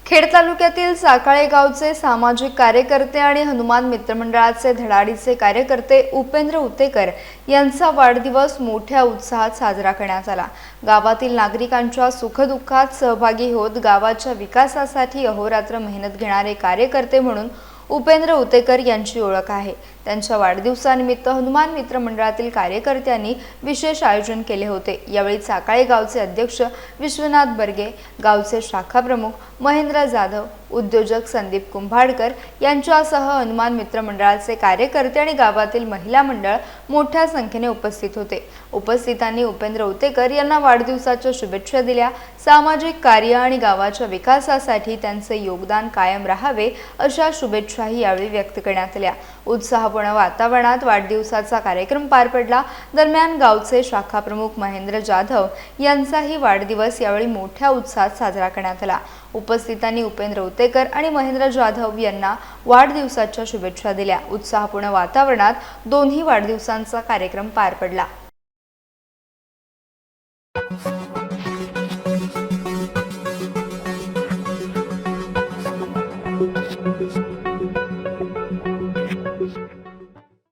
खेड तालुक्यातील साकाळे गावचे सामाजिक कार्यकर्ते आणि हनुमान मित्रमंडळाचे धडाडीचे कार्यकर्ते उपेंद्र उतेकर यांचा वाढदिवस मोठ्या उत्साहात साजरा करण्यात आला। गावातील नागरिकांच्या सुखदुःखात सहभागी होत गावाच्या विकासासाठी अहोरात्र मेहनत घेणारे कार्यकर्ते म्हणून उपेंद्र उतेकर यांची ओळख आहे। त्यांच्या वाढदिवसानिमित्त हनुमान मित्र मंडळातील कार्यकर्त्यांनी विशेष आयोजन केले होते। यावेळी साकाळे गावचे अध्यक्ष विश्वनाथ बर्गे, गावचे शाखा प्रमुख महेंद्र जाधव, उद्योजक संदीप कुंभाडकर यांच्यासह हनुमान मित्र मंडळाचे कार्यकर्ते आणि गावातील महिला मंडळ मोठ्या संख्येने उपस्थित होते। उपस्थितांनी उपेंद्र उतेकर यांना वाढदिवसाच्या शुभेच्छा दिल्या। सामाजिक कार्य आणि गावाच्या विकासासाठी त्यांचे योगदान कायम राहावे अशा शुभेच्छाही यावेळी व्यक्त करण्यात आल्या। उत्साहपूर्ण वातावरणात वाढदिवसाचा कार्यक्रम पार पडला। दरम्यान गावचे शाखा प्रमुख महेंद्र जाधव यांचाही वाढदिवस यावेळी मोठ्या उत्साहात साजरा करण्यात आला। उपस्थितांनी उपेंद्र उतेकर आणि महेंद्र जाधव यांना वाढदिवसाच्या शुभेच्छा दिल्या। उत्साहपूर्ण वातावरणात दोन्ही वाढदिवसांचा कार्यक्रम पार पडला।